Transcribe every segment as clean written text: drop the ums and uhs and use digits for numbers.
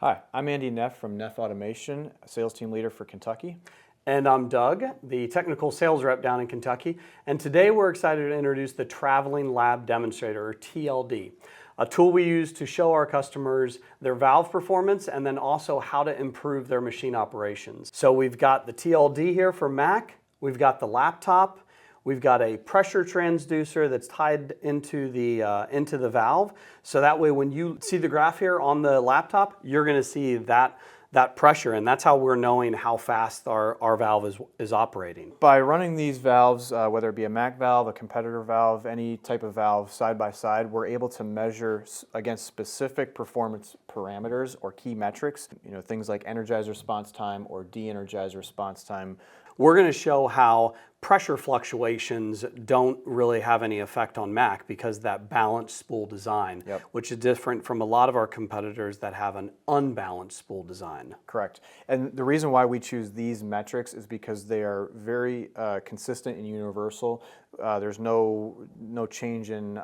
Hi, I'm Andy Neff from NEFF Automation, sales team leader for Kentucky. And I'm Doug, the technical sales rep down in Kentucky. And today we're excited to introduce the Traveling Lab Demonstrator, or TLD, a tool we use to show our customers their valve performance and then also how to improve their machine operations. So we've got the TLD here for Mac, we've got the laptop, we've got a pressure transducer that's tied into the valve. So that way when you see the graph here on the laptop, you're gonna see that pressure, and that's how we're knowing how fast our valve is operating. By running these valves, whether it be a MAC valve, a competitor valve, any type of valve side by side, we're able to measure against specific performance parameters or key metrics, things like energized response time or de-energized response time. We're going to show how pressure fluctuations don't really have any effect on MAC because that balanced spool design, which is different from a lot of our competitors that have an unbalanced spool design. Correct. And the reason why we choose these metrics is because they are very consistent and universal. There's no change in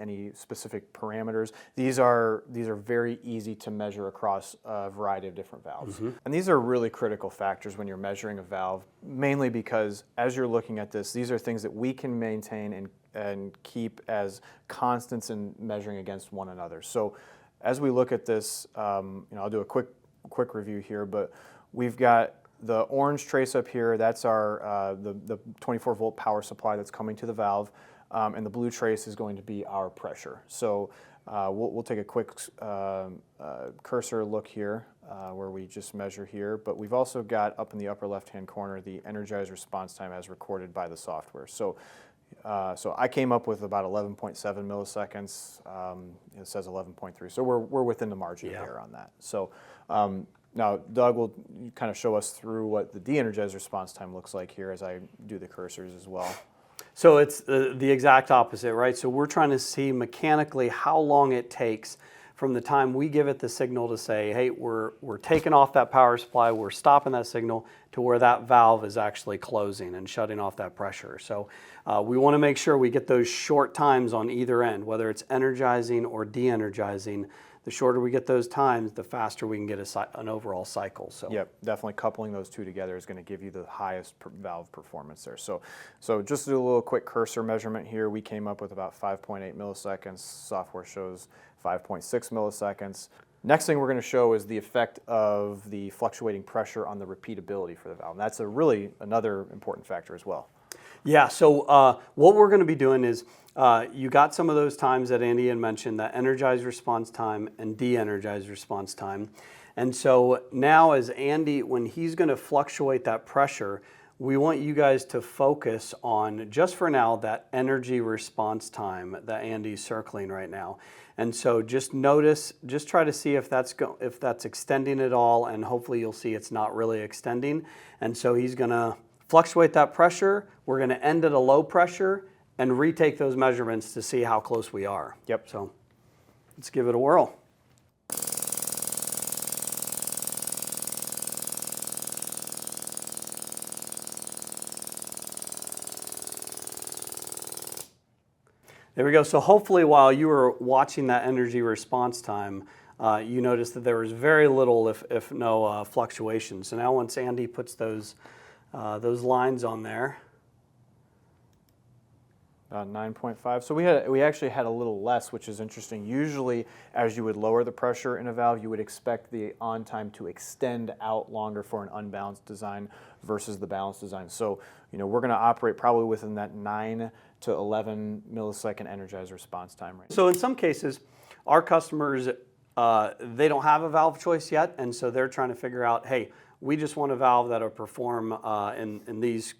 any specific parameters. These are very easy to measure across a variety of different valves. And these are really critical factors when you're measuring a valve, mainly because as you're looking at this, these are things that we can maintain and keep as constants in measuring against one another. So as we look at this, I'll do a quick review here, but we've got the orange trace up here. That's our the 24-volt power supply that's coming to the valve, and the blue trace is going to be our pressure. So we'll take a quick cursor look here where we just measure here, but we've also got up in the upper left-hand corner the energized response time as recorded by the software. So I came up with about 11.7 milliseconds. It says 11.3, so we're within the margin of error on that. So now Doug will kind of show us through what the de-energized response time looks like here as I do the cursors as well. So it's the exact opposite, right? So we're trying to see mechanically how long it takes from the time we give it the signal to say, hey, we're taking off that power supply, we're stopping that signal, to where that valve is actually closing and shutting off that pressure. So we want to make sure we get those short times on either end, whether it's energizing or de-energizing. The shorter we get those times, the faster we can get an overall cycle. So yep, definitely coupling those two together is going to give you the highest valve performance there. So just to do a little quick cursor measurement here, we came up with about 5.8 milliseconds. Software shows 5.6 milliseconds. Next thing we're going to show is the effect of the fluctuating pressure on the repeatability for the valve. And that's another important factor as well. Yeah, so what we're going to be doing is you got some of those times that Andy had mentioned, that energized response time and de-energized response time. And so now as Andy, when he's going to fluctuate that pressure, we want you guys to focus on, just for now, that energy response time that Andy's circling right now. And so just notice, just try to see if that's extending at all, and hopefully you'll see it's not really extending. And so he's going to fluctuate that pressure. We're going to end at a low pressure and retake those measurements to see how close we are. Yep. So let's give it a whirl. There we go. So hopefully while you were watching that energy response time, you noticed that there was very little, if no, fluctuation. So now once Andy puts those lines on there, 9.5. So we actually had a little less, which is interesting. Usually, as you would lower the pressure in a valve, you would expect the on time to extend out longer for an unbalanced design versus the balanced design. So we're going to operate probably within that 9 to 11 millisecond energized response time range. So in some cases, our customers, they don't have a valve choice yet, and so they're trying to figure out, hey, we just want a valve that'll perform in these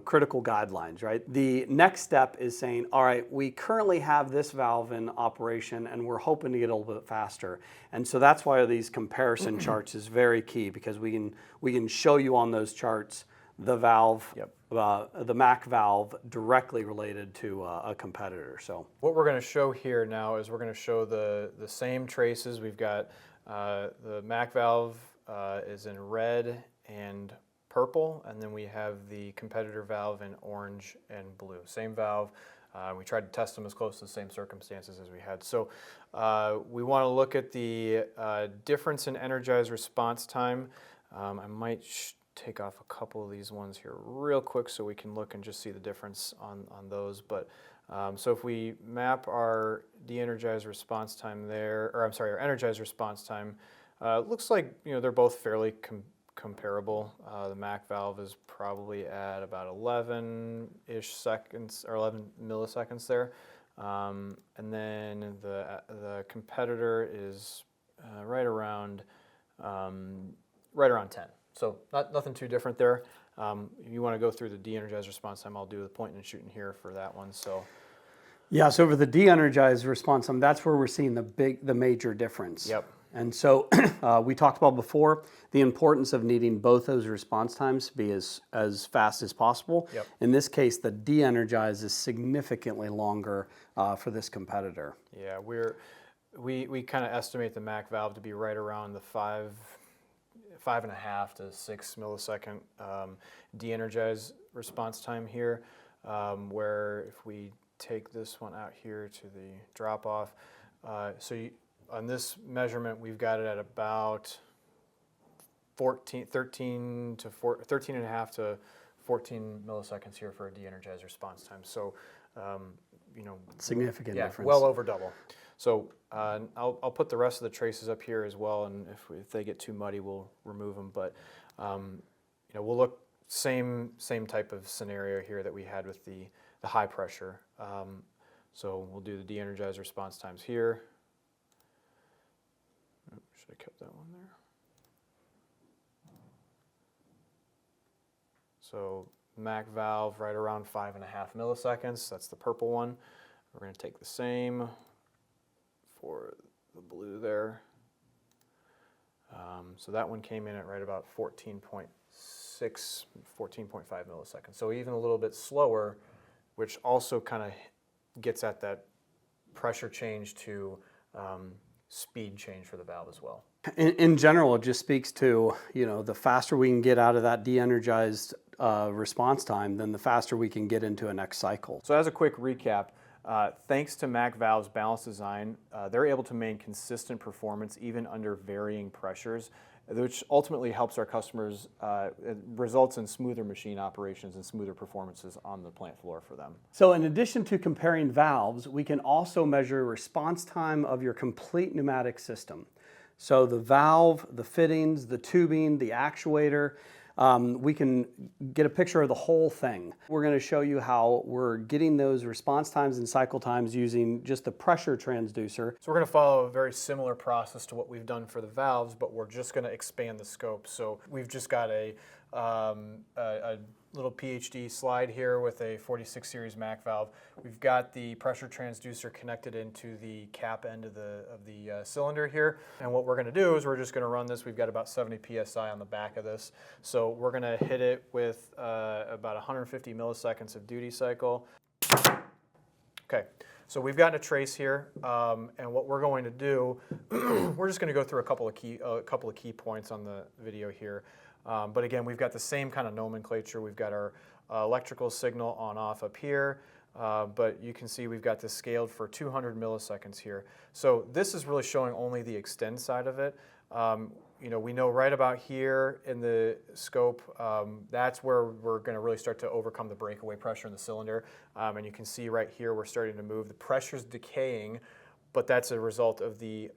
critical guidelines, right? The next step is saying, all right, we currently have this valve in operation and we're hoping to get a little bit faster. And so that's why these comparison charts is very key, because we can show you on those charts the valve, the MAC valve directly related to a competitor. So what we're going to show here now is we're going to show the same traces. We've got the MAC valve is in red and purple, and then we have the competitor valve in orange and blue. Same valve. We tried to test them as close to the same circumstances as we had. So we want to look at the difference in energized response time. I might take off a couple of these ones here real quick so we can look and just see the difference on those. But so if we map our de-energized response time there, or I'm sorry, our energized response time, it looks like they're both fairly comparable. The MAC valve is probably at about 11-ish seconds or 11 milliseconds there, and then the competitor is right around 10. So nothing too different there. If you want to go through the de-energized response time, I'll do the pointing and shooting here for that one. So. Yeah, so for the de-energized response time, that's where we're seeing the major difference. Yep. And so we talked about before the importance of needing both those response times to be as fast as possible. Yep. In this case, the de-energized is significantly longer for this competitor. Yeah, we kind of estimate the MAC valve to be right around the 5.5 to 6 millisecond de-energized response time here, where if we take this one out here to the drop off, on this measurement we've got it at about 13 and a half to 14 milliseconds here for a de-energized response time. So significant difference. Well over double. So I'll put the rest of the traces up here as well, and if they get too muddy, we'll remove them. But we'll look same type of scenario here that we had with the high pressure. So we'll do the de-energized response times here. Should have kept that one there. So MAC valve right around 5.5 milliseconds. That's the purple one. We're going to take the same for the blue there. So that one came in at right about 14.6, 14.5 milliseconds. So even a little bit slower, which also kind of gets at that pressure change to speed change for the valve as well. In general, it just speaks to, the faster we can get out of that de-energized response time, then the faster we can get into a next cycle. So as a quick recap, thanks to MAC Valve's balanced design, they're able to maintain consistent performance even under varying pressures, which ultimately helps our customers, it results in smoother machine operations and smoother performances on the plant floor for them. So in addition to comparing valves, we can also measure response time of your complete pneumatic system. So the valve, the fittings, the tubing, the actuator, we can get a picture of the whole thing. We're going to show you how we're getting those response times and cycle times using just the pressure transducer. So we're going to follow a very similar process to what we've done for the valves, but we're just going to expand the scope. So we've just got a little PhD slide here with a 46 series MAC valve. We've got the pressure transducer connected into the cap end of the cylinder here. And what we're going to do is we're just going to run this. We've got about 70 PSI on the back of this. So we're going to hit it with about 150 milliseconds of duty cycle. Okay, so we've got a trace here, and what we're going to do, we're just going to go through a couple of key points on the video here. But again, we've got the same kind of nomenclature. We've got our electrical signal on-off up here, but you can see we've got this scaled for 200 milliseconds here. So this is really showing only the extend side of it. We know right about here in the scope, that's where we're going to really start to overcome the breakaway pressure in the cylinder. And you can see right here we're starting to move. The pressure's decaying, but that's a result of the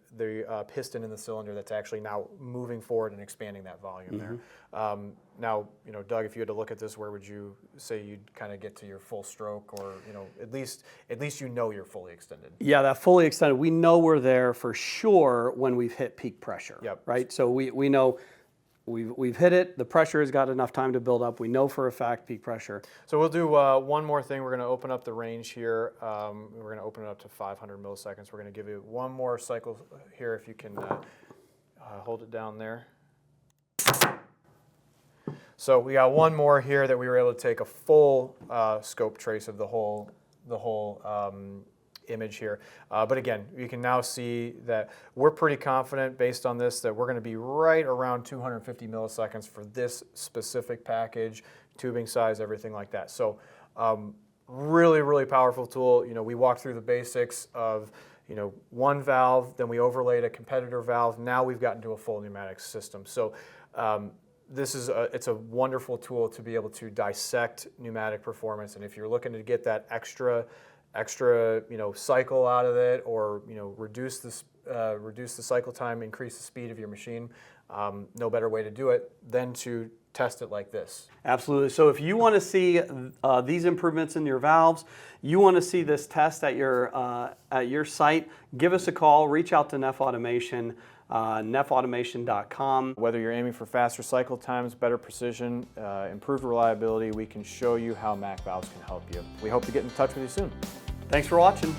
piston in the cylinder that's actually now moving forward and expanding that volume there. Now, Doug, if you had to look at this, where would you say you'd kind of get to your full stroke, or at least you're fully extended? Yeah, that fully extended. We know we're there for sure when we've hit peak pressure. Yep. Right. So we know. We've hit it. The pressure has got enough time to build up. We know for a fact peak pressure. So we'll do one more thing. We're going to open up the range here. We're going to open it up to 500 milliseconds. We're going to give you one more cycle here, if you can hold it down there. So we got one more here that we were able to take a full scope trace of the whole image here. But again, you can now see that we're pretty confident based on this that we're going to be right around 250 milliseconds for this specific package, tubing size, everything like that. So really, really powerful tool. You know, we walked through the basics of, you know, one valve, then we overlaid a competitor valve. Now we've gotten to a full pneumatic system. So this is it's a wonderful tool to be able to dissect pneumatic performance. And if you're looking to get that extra you know, cycle out of it, or you know, reduce the cycle time, increase the speed of your machine, no better way to do it than to test it like this. Absolutely. So if you want to see these improvements in your valves, you want to see this test at your site, give us a call, reach out to NEFF Automation, neffautomation.com. Whether you're aiming for faster cycle times, better precision, improved reliability, we can show you how MAC valves can help you. We hope to get in touch with you soon. Thanks for watching.